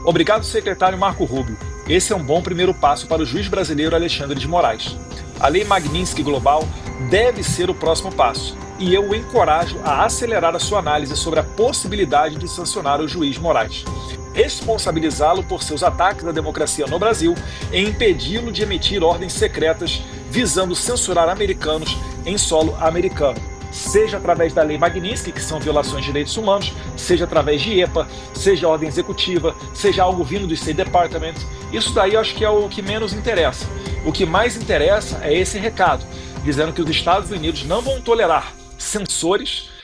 Obrigado, secretário Marco Rubio. Esse é um bom primeiro passo para o juiz brasileiro Alexandre de Moraes. A Lei Magnitsky Global deve ser o próximo passo, e eu o encorajo a acelerar a sua análise sobre a possibilidade de sancionar o juiz Moraes, responsabilizá-lo por seus ataques à democracia no Brasil e impedi-lo de emitir ordens secretas visando censurar americanos em solo americano, seja através da Lei Magnitsky, que são violações de direitos humanos, seja através de EPA, seja ordem executiva, seja algo vindo do State Department. Isso daí eu acho que é o que menos interessa. O que mais interessa é esse recado, dizendo que os Estados Unidos não vão tolerar censores.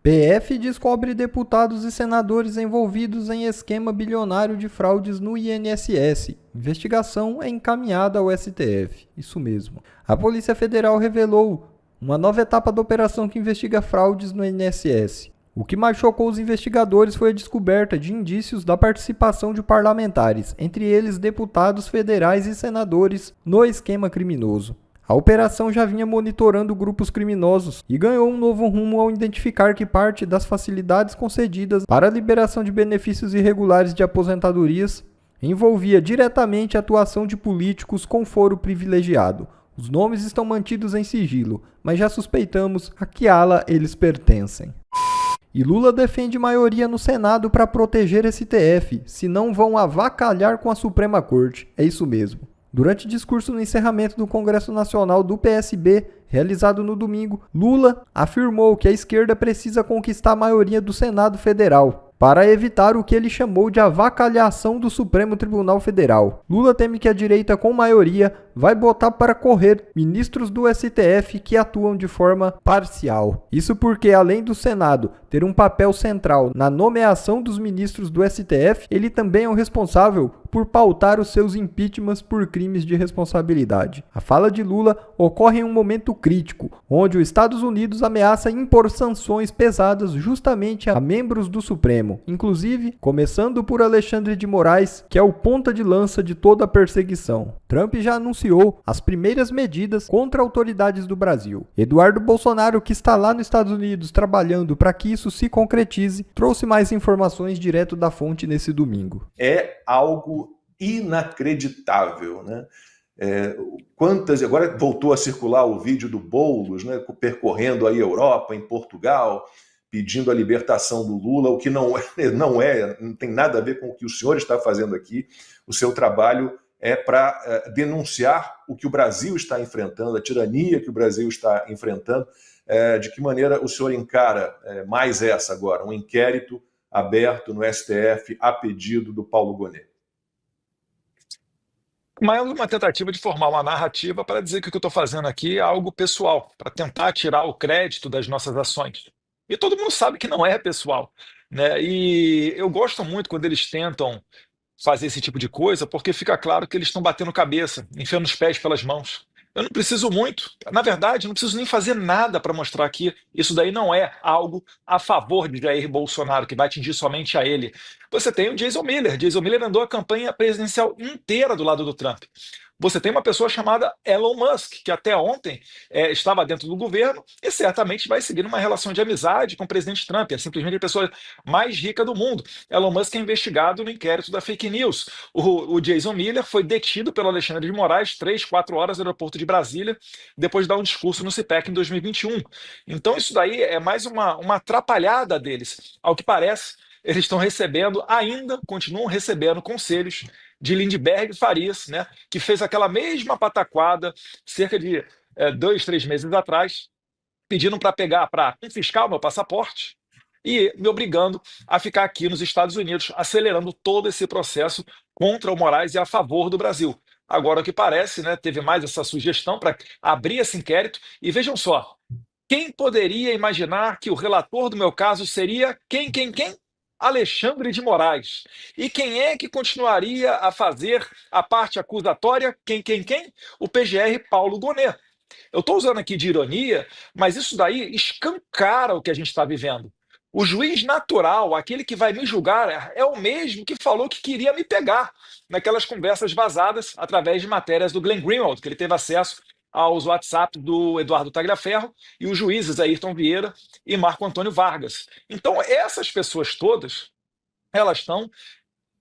PF descobre deputados e senadores envolvidos em esquema bilionário de fraudes no INSS. Investigação é encaminhada ao STF. Isso mesmo. A Polícia Federal revelou uma nova etapa da operação que investiga fraudes no INSS. O que mais chocou os investigadores foi a descoberta de indícios da participação de parlamentares, entre eles deputados federais e senadores, no esquema criminoso. A operação já vinha monitorando grupos criminosos e ganhou um novo rumo ao identificar que parte das facilidades concedidas para a liberação de benefícios irregulares de aposentadorias envolvia diretamente a atuação de políticos com foro privilegiado. Os nomes estão mantidos em sigilo, mas já suspeitamos a que ala eles pertencem. E Lula defende maioria no Senado para proteger STF, senão vão avacalhar com a Suprema Corte. É isso mesmo. Durante discurso no encerramento do Congresso Nacional do PSB, realizado no domingo, Lula afirmou que a esquerda precisa conquistar a maioria do Senado Federal para evitar o que ele chamou de avacalhação do Supremo Tribunal Federal. Lula teme que a direita com maioria vai botar para correr ministros do STF que atuam de forma parcial. Isso porque, além do Senado ter um papel central na nomeação dos ministros do STF, ele também é o responsável por pautar os seus impeachments por crimes de responsabilidade. A fala de Lula ocorre em um momento crítico, onde os Estados Unidos ameaça impor sanções pesadas justamente a membros do Supremo, inclusive começando por Alexandre de Moraes, que é o ponta de lança de toda a perseguição. Trump já anunciou as primeiras medidas contra autoridades do Brasil. Eduardo Bolsonaro, que está lá nos Estados Unidos trabalhando para que isso se concretize, trouxe mais informações direto da fonte nesse domingo. É algo inacreditável, né? Agora voltou a circular o vídeo do Boulos, né, percorrendo aí a Europa, em Portugal, pedindo a libertação do Lula, o que não tem nada a ver com o que o senhor está fazendo aqui. O seu trabalho é para denunciar o que o Brasil está enfrentando, a tirania que o Brasil está enfrentando. De que maneira o senhor encara mais essa agora, um inquérito aberto no STF a pedido do Paulo Gonet? Mas é uma tentativa de formar uma narrativa para dizer que o que eu estou fazendo aqui é algo pessoal, para tentar tirar o crédito das nossas ações. E todo mundo sabe que não é pessoal, né? E eu gosto muito quando eles tentam fazer esse tipo de coisa, porque fica claro que eles estão batendo cabeça, enfiando os pés pelas mãos. Eu não preciso muito, na verdade, não preciso nem fazer nada para mostrar que isso daí não é algo a favor de Jair Bolsonaro, que vai atingir somente a ele. Você tem o Jason Miller. Jason Miller andou a campanha presidencial inteira do lado do Trump. Você tem uma pessoa chamada Elon Musk, que até ontem estava dentro do governo e certamente vai seguir uma relação de amizade com o presidente Trump. É simplesmente a pessoa mais rica do mundo. Elon Musk é investigado no inquérito da fake news. O Jason Miller foi detido pelo Alexandre de Moraes 3, 4 horas no aeroporto de Brasília, depois de dar um discurso no CPEC em 2021. Então isso daí é mais uma atrapalhada deles. Ao que parece, eles estão recebendo, ainda continuam recebendo conselhos de Lindbergh Farias, né, que fez aquela mesma pataquada cerca de 2, 3 meses atrás, pedindo para confiscar o meu passaporte e me obrigando a ficar aqui nos Estados Unidos, acelerando todo esse processo contra o Moraes e a favor do Brasil. Agora, o que parece, né, teve mais essa sugestão para abrir esse inquérito, e vejam só, quem poderia imaginar que o relator do meu caso seria quem? Alexandre de Moraes. E quem é que continuaria a fazer a parte acusatória? Quem? O PGR Paulo Gonet. Eu estou usando aqui de ironia, mas isso daí escancara o que a gente está vivendo. O juiz natural, aquele que vai me julgar, é o mesmo que falou que queria me pegar naquelas conversas vazadas através de matérias do Glenn Greenwald, que ele teve acesso aos WhatsApp do Eduardo Tagliaferro e os juízes Ayrton Vieira e Marco Antônio Vargas. Então, essas pessoas todas, elas estão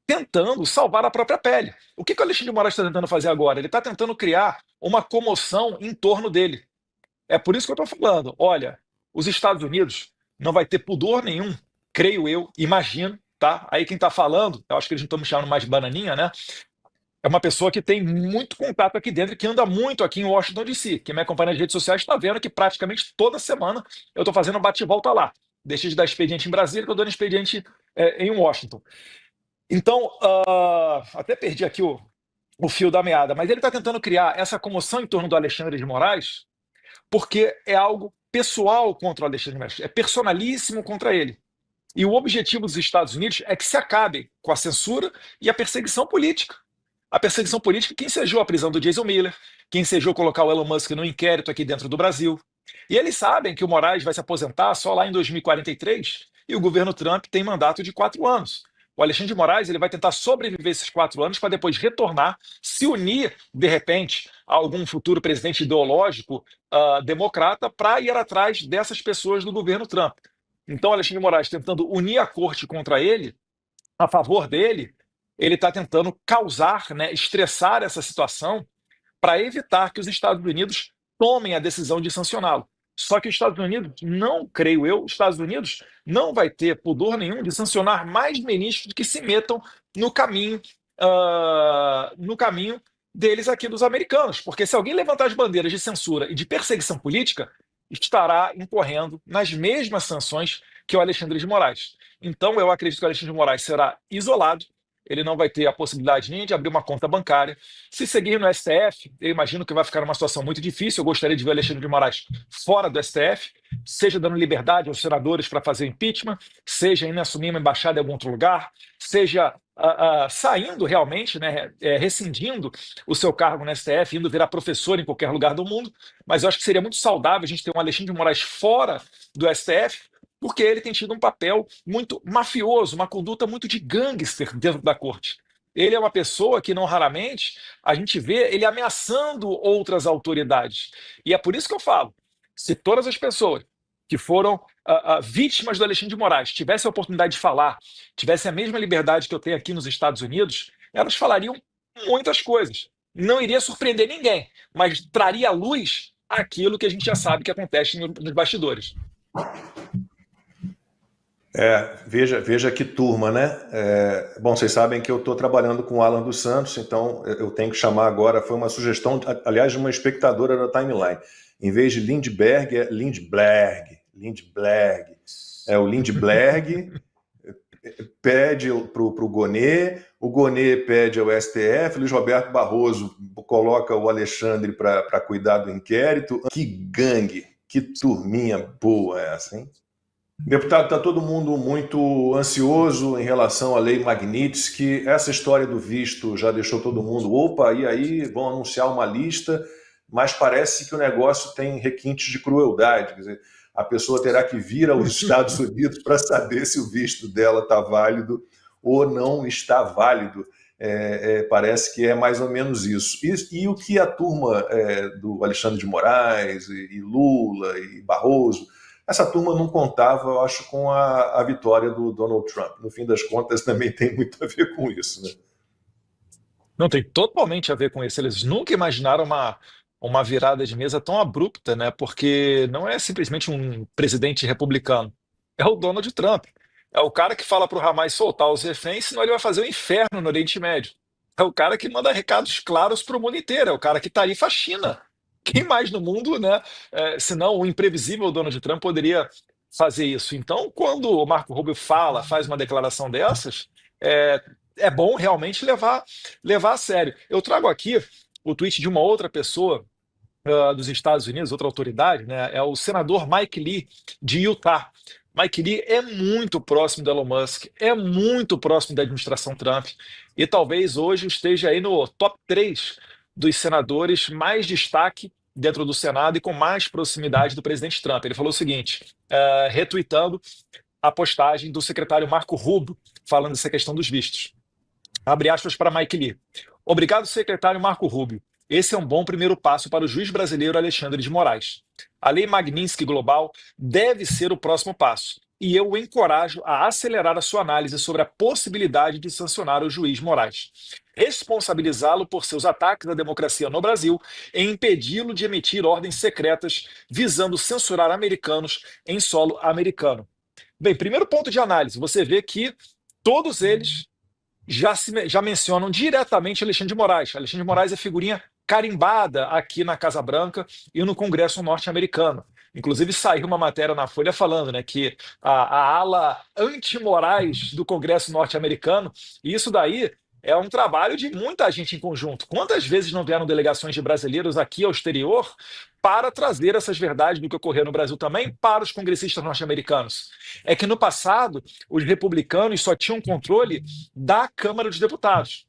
tentando salvar a própria pele. O que o Alexandre de Moraes está tentando fazer agora? Ele está tentando criar uma comoção em torno dele. É por isso que eu estou falando. Olha, os Estados Unidos não vai ter pudor nenhum, creio eu, imagino, tá? Aí quem está falando, eu acho que eles não estão me chamando mais de bananinha, né? É uma pessoa que tem muito contato aqui dentro, que anda muito aqui em Washington, D.C. Quem me acompanha nas redes sociais está vendo que praticamente toda semana eu estou fazendo um bate-volta lá. Deixei de dar expediente em Brasília, estou dando expediente em Washington. Então, até perdi aqui o fio da meada, mas ele está tentando criar essa comoção em torno do Alexandre de Moraes porque é algo pessoal contra o Alexandre de Moraes, é personalíssimo contra ele. E o objetivo dos Estados Unidos é que se acabe com a censura e a perseguição política. A perseguição política que ensejou a prisão do Jason Miller, que ensejou colocar o Elon Musk no inquérito aqui dentro do Brasil. E eles sabem que o Moraes vai se aposentar só lá em 2043 e o governo Trump tem mandato de 4 anos. O Alexandre de Moraes ele vai tentar sobreviver esses 4 anos para depois retornar, se unir, de repente, a algum futuro presidente ideológico democrata para ir atrás dessas pessoas do governo Trump. Então, Alexandre de Moraes tentando unir a corte contra ele, a favor dele, ele está tentando causar, né, estressar essa situação para evitar que os Estados Unidos tomem a decisão de sancioná-lo. Só que os Estados Unidos, não creio eu, os Estados Unidos não vai ter pudor nenhum de sancionar mais ministros que se metam no caminho deles aqui dos americanos. Porque se alguém levantar as bandeiras de censura e de perseguição política, estará incorrendo nas mesmas sanções que o Alexandre de Moraes. Então, eu acredito que o Alexandre de Moraes será isolado, ele não vai ter a possibilidade nem de abrir uma conta bancária. Se seguir no STF, eu imagino que vai ficar numa situação muito difícil. Eu gostaria de ver o Alexandre de Moraes fora do STF, seja dando liberdade aos senadores para fazer impeachment, seja indo assumir uma embaixada em algum outro lugar, seja saindo realmente, né, rescindindo o seu cargo no STF, indo virar professor em qualquer lugar do mundo. Mas eu acho que seria muito saudável a gente ter um Alexandre de Moraes fora do STF, porque ele tem tido um papel muito mafioso, uma conduta muito de gangster dentro da corte. Ele é uma pessoa que, não raramente, a gente vê ele ameaçando outras autoridades. E é por isso que eu falo, se todas as pessoas que foram vítimas do Alexandre de Moraes tivessem a oportunidade de falar, tivessem a mesma liberdade que eu tenho aqui nos Estados Unidos, elas falariam muitas coisas. Não iria surpreender ninguém, mas traria à luz aquilo que a gente já sabe que acontece nos bastidores. Veja que turma, né? Bom, vocês sabem que eu estou trabalhando com o Alan dos Santos, então eu tenho que chamar agora, foi uma sugestão, aliás, de uma espectadora da Timeline. Em vez de Lindbergh, é Lindblad. O Lindblad pede para o Gonê pede ao STF, Luiz Roberto Barroso coloca o Alexandre para cuidar do inquérito. Que gangue, que turminha boa é essa, hein? Deputado, está todo mundo muito ansioso em relação à lei Magnitsky. Essa história do visto já deixou todo mundo, opa, e aí vão anunciar uma lista, mas parece que o negócio tem requintes de crueldade. Quer dizer, a pessoa terá que vir aos Estados Unidos para saber se o visto dela está válido ou não está válido. Parece que é mais ou menos isso. E o que a turma do Alexandre de Moraes, e Lula, e Barroso, essa turma não contava, eu acho, com a vitória do Donald Trump. No fim das contas, também tem muito a ver com isso, né? Não, tem totalmente a ver com isso. Eles nunca imaginaram uma virada de mesa tão abrupta, né? Porque não é simplesmente um presidente republicano, é o Donald Trump. É o cara que fala para o Hamas soltar os reféns, senão ele vai fazer o inferno no Oriente Médio. É o cara que manda recados claros para o mundo inteiro, é o cara que tarifa a China. Quem mais no mundo, né? Senão o imprevisível Donald Trump poderia fazer isso. Então, quando o Marco Rubio faz uma declaração dessas, é bom realmente levar a sério. Eu trago aqui o tweet de uma outra pessoa dos Estados Unidos, outra autoridade, né? É o senador Mike Lee, de Utah. Mike Lee é muito próximo do Elon Musk, é muito próximo da administração Trump, e talvez hoje esteja aí no top 3 dos senadores mais destaque dentro do Senado e com mais proximidade do presidente Trump. Ele falou o seguinte, retweetando a postagem do secretário Marco Rubio falando dessa questão dos vistos. Abre aspas para Mike Lee. Obrigado, secretário Marco Rubio. Esse é um bom primeiro passo para o juiz brasileiro Alexandre de Moraes. A Lei Magnitsky Global deve ser o próximo passo, e eu o encorajo a acelerar a sua análise sobre a possibilidade de sancionar o juiz Moraes, responsabilizá-lo por seus ataques à democracia no Brasil e impedi-lo de emitir ordens secretas visando censurar americanos em solo americano. Bem, primeiro ponto de análise, você vê que todos eles já mencionam diretamente Alexandre de Moraes. Alexandre de Moraes é figurinha carimbada aqui na Casa Branca e no Congresso norte-americano. Inclusive, saiu uma matéria na Folha falando, né, que a ala anti-Moraes do Congresso norte-americano, e isso daí é um trabalho de muita gente em conjunto. Quantas vezes não vieram delegações de brasileiros aqui ao exterior para trazer essas verdades do que ocorreu no Brasil também para os congressistas norte-americanos? É que no passado, os republicanos só tinham controle da Câmara dos Deputados.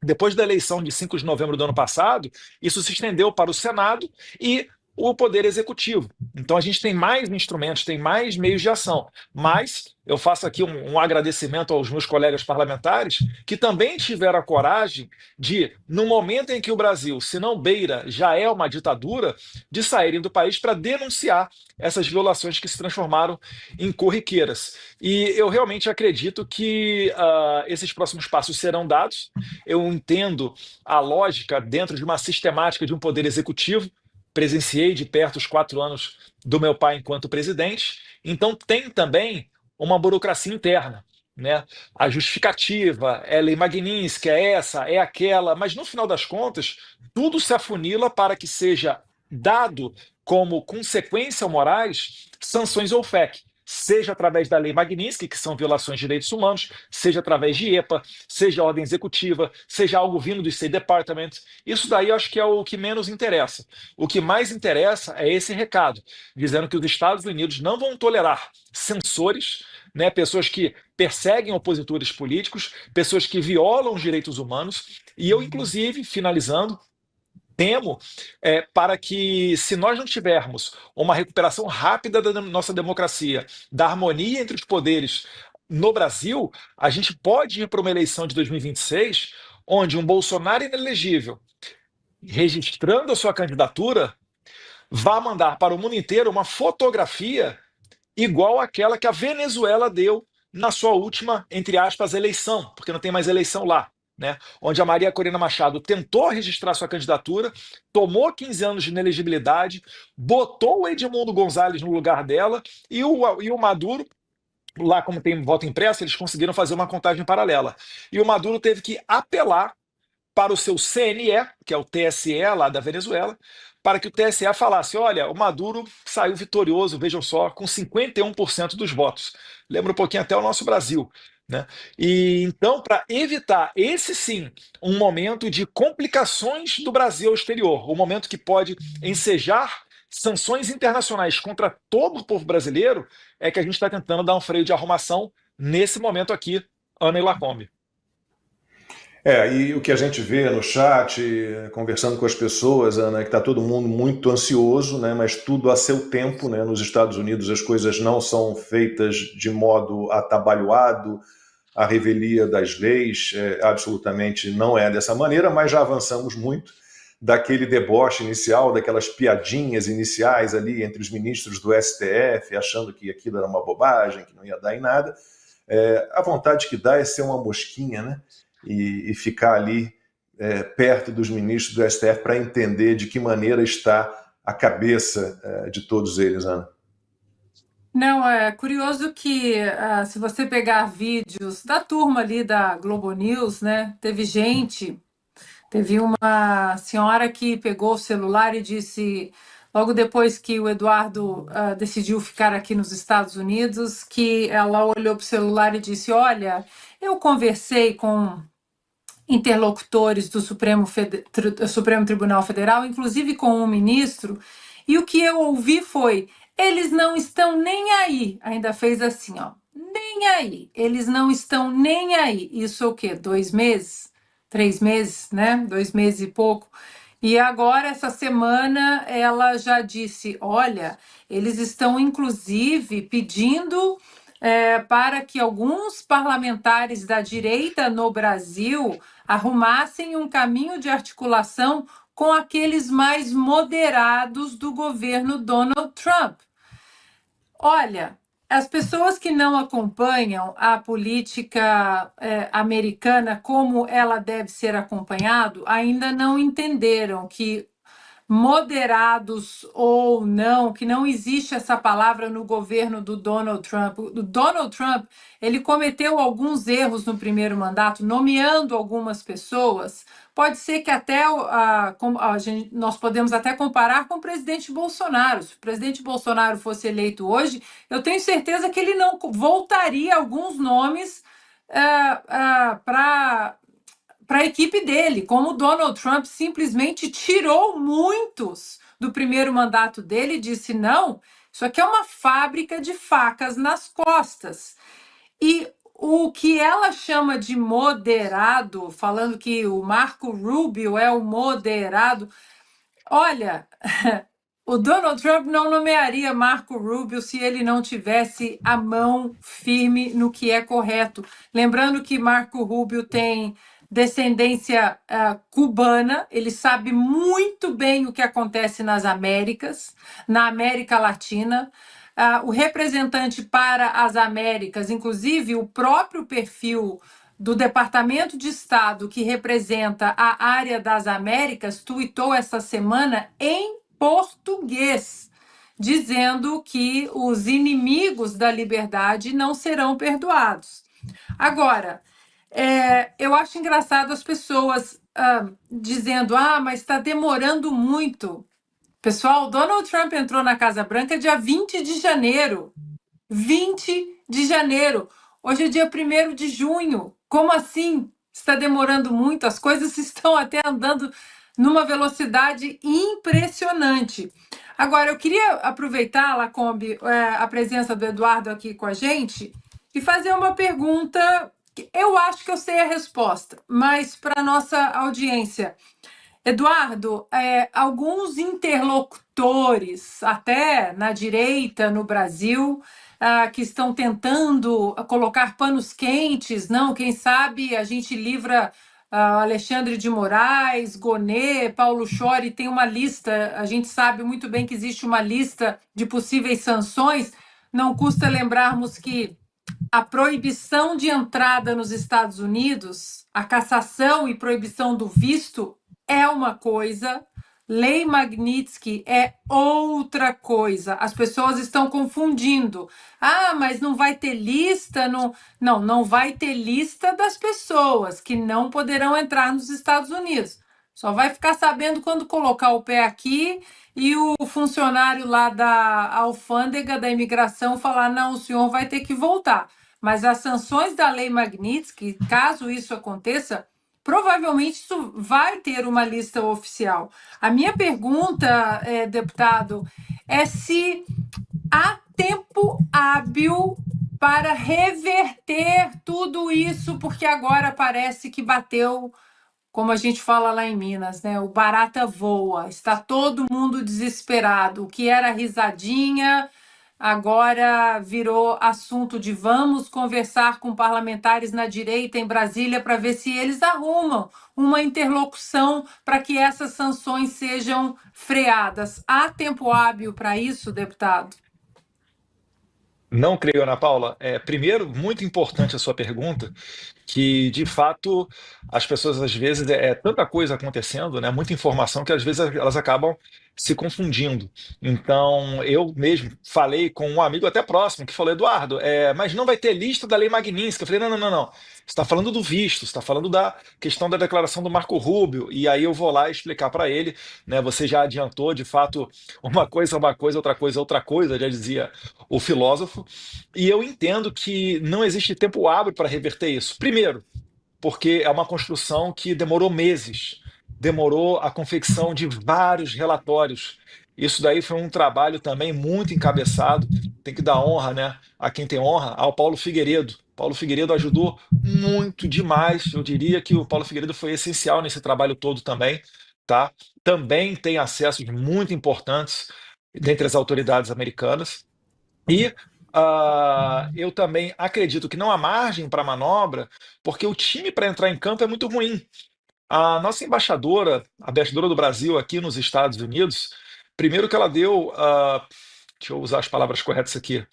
Depois da eleição de 5 de novembro do ano passado, isso se estendeu para o Senado e o Poder Executivo. Então a gente tem mais instrumentos, tem mais meios de ação. Mas eu faço aqui um agradecimento aos meus colegas parlamentares que também tiveram a coragem de, no momento em que o Brasil, se não beira, já é uma ditadura, de saírem do país para denunciar essas violações que se transformaram em corriqueiras. E eu realmente acredito que esses próximos passos serão dados. Eu entendo a lógica dentro de uma sistemática de um poder executivo. Presenciei de perto os 4 anos do meu pai enquanto presidente. Então tem também uma burocracia interna, né? A justificativa, é lei Magnitsky, é essa, é aquela, mas no final das contas, tudo se afunila para que seja dado como consequência ao Moraes sanções ou FEC, seja através da lei Magnitsky, que são violações de direitos humanos, seja através de EPA, seja ordem executiva, seja algo vindo do State Department. Isso daí eu acho que é o que menos interessa. O que mais interessa é esse recado, dizendo que os Estados Unidos não vão tolerar censores, né, pessoas que perseguem opositores políticos, pessoas que violam os direitos humanos. E eu, inclusive, finalizando, temo para que, se nós não tivermos uma recuperação rápida da nossa democracia, da harmonia entre os poderes no Brasil, a gente pode ir para uma eleição de 2026, onde um Bolsonaro inelegível, registrando a sua candidatura, vá mandar para o mundo inteiro uma fotografia igual àquela que a Venezuela deu na sua última, entre aspas, eleição, porque não tem mais eleição lá, né? Onde a Maria Corina Machado tentou registrar sua candidatura, tomou 15 anos de inelegibilidade, botou o Edmundo Gonzalez no lugar dela e o Maduro, lá como tem voto impresso, eles conseguiram fazer uma contagem paralela. E o Maduro teve que apelar para o seu CNE, que é o TSE lá da Venezuela, para que o TSE falasse: olha, o Maduro saiu vitorioso, vejam só, com 51% dos votos. Lembra um pouquinho até o nosso Brasil, né? E então, para evitar esse sim, um momento de complicações do Brasil ao exterior, um momento que pode ensejar sanções internacionais contra todo o povo brasileiro, é que a gente está tentando dar um freio de arrumação nesse momento aqui, Ana e Lacombe. E o que a gente vê no chat, conversando com as pessoas, Ana, é que está todo mundo muito ansioso, né, mas tudo a seu tempo, né? Nos Estados Unidos as coisas não são feitas de modo atabalhoado, a revelia das leis absolutamente não é dessa maneira, mas já avançamos muito daquele deboche inicial, daquelas piadinhas iniciais ali entre os ministros do STF, achando que aquilo era uma bobagem, que não ia dar em nada. A vontade que dá é ser uma mosquinha, né? E ficar ali perto dos ministros do STF para entender de que maneira está a cabeça de todos eles, Ana. Não, é curioso que se você pegar vídeos da turma ali da Globo News, né, teve uma senhora que pegou o celular e disse, logo depois que o Eduardo decidiu ficar aqui nos Estados Unidos, que ela olhou para o celular e disse: olha, eu conversei com interlocutores do Supremo Tribunal Federal, inclusive com um ministro, e o que eu ouvi foi: eles não estão nem aí. Ainda fez assim, ó, nem aí. Eles não estão nem aí. Isso é o quê? 2 meses? 3 meses, né? 2 meses e pouco. E agora, essa semana, ela já disse: olha, eles estão, inclusive, pedindo para que alguns parlamentares da direita no Brasil arrumassem um caminho de articulação com aqueles mais moderados do governo Donald Trump. Olha, as pessoas que não acompanham a política americana como ela deve ser acompanhado ainda não entenderam que moderados ou não, que não existe essa palavra no governo do Donald Trump. O Donald Trump, ele cometeu alguns erros no primeiro mandato, nomeando algumas pessoas. Pode ser que até nós podemos até comparar com o presidente Bolsonaro. Se o presidente Bolsonaro fosse eleito hoje, eu tenho certeza que ele não voltaria alguns nomes para a equipe dele, como o Donald Trump simplesmente tirou muitos do primeiro mandato dele e disse: não, isso aqui é uma fábrica de facas nas costas. E o que ela chama de moderado, falando que o Marco Rubio é o moderado, olha, o Donald Trump não nomearia Marco Rubio se ele não tivesse a mão firme no que é correto. Lembrando que Marco Rubio tem descendência cubana, ele sabe muito bem o que acontece nas Américas, na América Latina. O representante para as Américas, inclusive o próprio perfil do Departamento de Estado que representa a área das Américas, tuitou essa semana em português, dizendo que os inimigos da liberdade não serão perdoados. Agora, eu acho engraçado as pessoas dizendo: mas está demorando muito. Pessoal, Donald Trump entrou na Casa Branca dia 20 de janeiro. 20 de janeiro. Hoje é dia 1º de junho. Como assim? Está demorando muito? As coisas estão até andando numa velocidade impressionante. Agora, eu queria aproveitar, Lacombe, a presença do Eduardo aqui com a gente e fazer uma pergunta que eu acho que eu sei a resposta, mas para a nossa audiência. Eduardo, alguns interlocutores, até na direita no Brasil, que estão tentando colocar panos quentes, não? Quem sabe a gente livra Alexandre de Moraes, Gonê, Paulo Sciori, tem uma lista, a gente sabe muito bem que existe uma lista de possíveis sanções. Não custa lembrarmos que a proibição de entrada nos Estados Unidos, a cassação e proibição do visto é uma coisa, Lei Magnitsky é outra coisa. As pessoas estão confundindo. Mas não vai ter lista? Não vai ter lista das pessoas que não poderão entrar nos Estados Unidos. Só vai ficar sabendo quando colocar o pé aqui e o funcionário lá da alfândega, da imigração, falar: não, o senhor vai ter que voltar. Mas as sanções da Lei Magnitsky, caso isso aconteça, provavelmente isso vai ter uma lista oficial. A minha pergunta, deputado, é se há tempo hábil para reverter tudo isso, porque agora parece que bateu, como a gente fala lá em Minas, né? O barata voa, está todo mundo desesperado. O que era risadinha agora virou assunto de vamos conversar com parlamentares na direita em Brasília para ver se eles arrumam uma interlocução para que essas sanções sejam freadas. Há tempo hábil para isso, deputado? Não creio, Ana Paula. Primeiro, muito importante a sua pergunta, que de fato as pessoas às vezes tanta coisa acontecendo, né? Muita informação que às vezes elas acabam se confundindo. Então, eu mesmo falei com um amigo até próximo que falou: Eduardo, mas não vai ter lista da Lei Magnitsky. Eu falei: não, não, não, não. Você está falando do visto, você está falando da questão da declaração do Marco Rubio, e aí eu vou lá explicar para ele, né? Você já adiantou, de fato, uma coisa é uma coisa, outra coisa, já dizia o filósofo, e eu entendo que não existe tempo hábil para reverter isso. Primeiro, porque é uma construção que demorou meses, demorou a confecção de vários relatórios. Isso daí foi um trabalho também muito encabeçado, tem que dar honra, né, a quem tem honra, ao Paulo Figueiredo. Paulo Figueiredo ajudou muito demais, eu diria que o Paulo Figueiredo foi essencial nesse trabalho todo também, tá? Também tem acessos muito importantes dentre as autoridades americanas. E Eu também acredito que não há margem para manobra, porque o time para entrar em campo é muito ruim. A nossa embaixadora, a embaixadora do Brasil aqui nos Estados Unidos, primeiro que ela deu, deixa eu usar as palavras corretas aqui,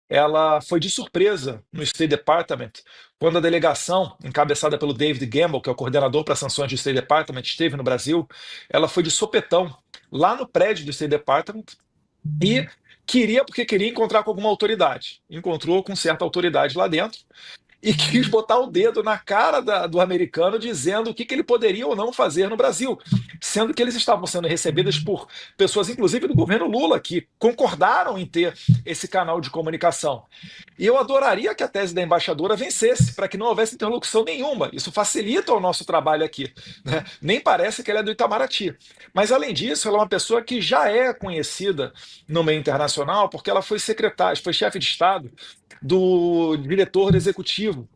ela foi de surpresa no State Department, quando a delegação, encabeçada pelo David Gamble, que é o coordenador para sanções do State Department, esteve no Brasil, ela foi de sopetão lá no prédio do State Department e porque queria encontrar com alguma autoridade. Encontrou com certa autoridade lá dentro e quis botar o dedo na cara do americano dizendo o que ele poderia ou não fazer no Brasil, sendo que eles estavam sendo recebidos por pessoas, inclusive do governo Lula, que concordaram em ter esse canal de comunicação. E eu adoraria que a tese da embaixadora vencesse, para que não houvesse interlocução nenhuma. Isso facilita o nosso trabalho aqui, né? Nem parece que ela é do Itamaraty. Mas, além disso, ela é uma pessoa que já é conhecida no meio internacional, porque ela foi secretária, foi chefe de Estado do diretor executivo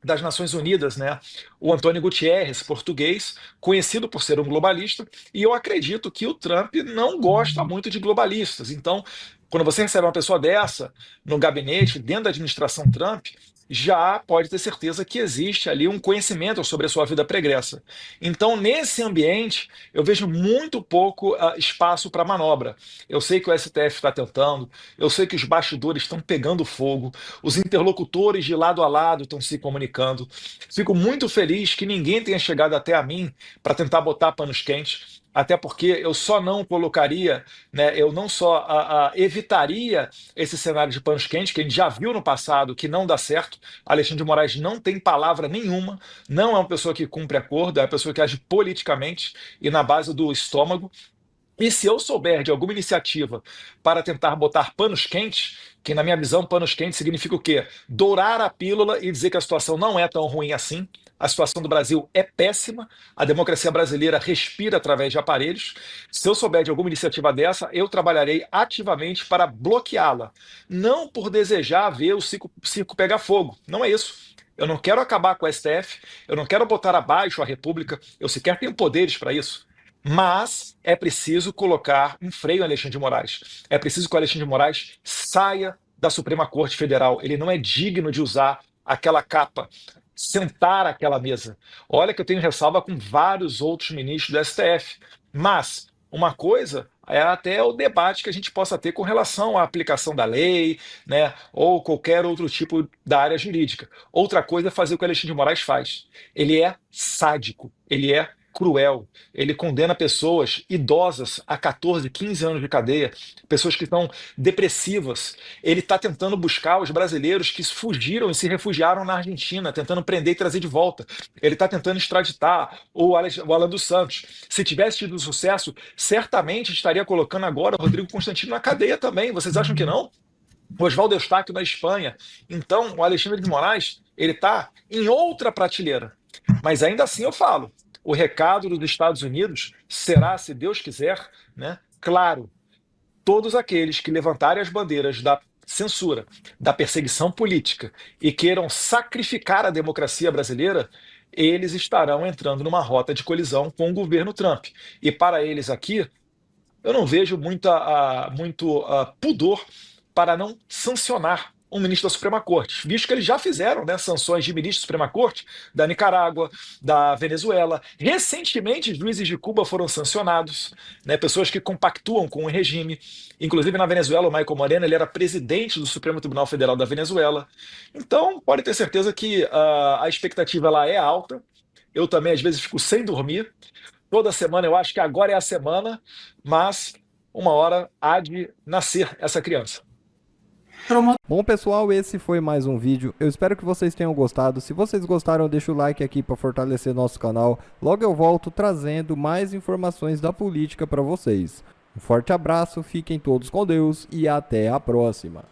das Nações Unidas, né? O Antônio Guterres, português, conhecido por ser um globalista, e eu acredito que o Trump não gosta muito de globalistas. Então, quando você recebe uma pessoa dessa no gabinete, dentro da administração Trump, já pode ter certeza que existe ali um conhecimento sobre a sua vida pregressa. Então, nesse ambiente, eu vejo muito pouco espaço para manobra. Eu sei que o STF está tentando, eu sei que os bastidores estão pegando fogo, os interlocutores de lado a lado estão se comunicando. Fico muito feliz que ninguém tenha chegado até a mim para tentar botar panos quentes, até porque eu só não colocaria, né, eu não só evitaria esse cenário de panos quentes, que a gente já viu no passado que não dá certo. Alexandre de Moraes não tem palavra nenhuma, não é uma pessoa que cumpre acordo, é uma pessoa que age politicamente e na base do estômago. E se eu souber de alguma iniciativa para tentar botar panos quentes, que na minha visão, panos quentes significa o quê? Dourar a pílula e dizer que a situação não é tão ruim assim. A situação do Brasil é péssima, a democracia brasileira respira através de aparelhos. Se eu souber de alguma iniciativa dessa, eu trabalharei ativamente para bloqueá-la. Não por desejar ver o circo pegar fogo, não é isso. Eu não quero acabar com o STF, eu não quero botar abaixo a República, eu sequer tenho poderes para isso. Mas é preciso colocar um freio em Alexandre de Moraes. É preciso que o Alexandre de Moraes saia da Suprema Corte Federal. Ele não é digno de usar aquela capa, sentar àquela mesa. Olha que eu tenho ressalva com vários outros ministros do STF. Mas uma coisa é até o debate que a gente possa ter com relação à aplicação da lei, né, ou qualquer outro tipo da área jurídica. Outra coisa é fazer o que o Alexandre de Moraes faz. Ele é sádico, ele é cruel, ele condena pessoas idosas a 14, 15 anos de cadeia, pessoas que estão depressivas. Ele está tentando buscar os brasileiros que fugiram e se refugiaram na Argentina, tentando prender e trazer de volta. Ele está tentando extraditar o Alan dos Santos. Se tivesse tido sucesso, certamente estaria colocando agora o Rodrigo Constantino na cadeia também. Vocês acham que não? O Oswaldo Eustáquio na Espanha. Então, o Alexandre de Moraes, ele está em outra prateleira. Mas ainda assim eu falo, o recado dos Estados Unidos será, se Deus quiser, né, claro, todos aqueles que levantarem as bandeiras da censura, da perseguição política e queiram sacrificar a democracia brasileira, eles estarão entrando numa rota de colisão com o governo Trump. E para eles aqui, eu não vejo muito pudor para não sancionar um ministro da Suprema Corte, visto que eles já fizeram, né, sanções de ministros da Suprema Corte da Nicarágua, da Venezuela. Recentemente, juízes de Cuba foram sancionados, né, pessoas que compactuam com o regime. Inclusive, na Venezuela, o Michael Moreno ele era presidente do Supremo Tribunal Federal da Venezuela. Então, pode ter certeza que a expectativa lá é alta. Eu também, às vezes, fico sem dormir. Toda semana eu acho que agora é a semana, mas uma hora há de nascer essa criança. Bom pessoal, esse foi mais um vídeo, eu espero que vocês tenham gostado. Se vocês gostaram, deixa o like aqui para fortalecer nosso canal. Logo eu volto trazendo mais informações da política para vocês. Um forte abraço, fiquem todos com Deus e até a próxima.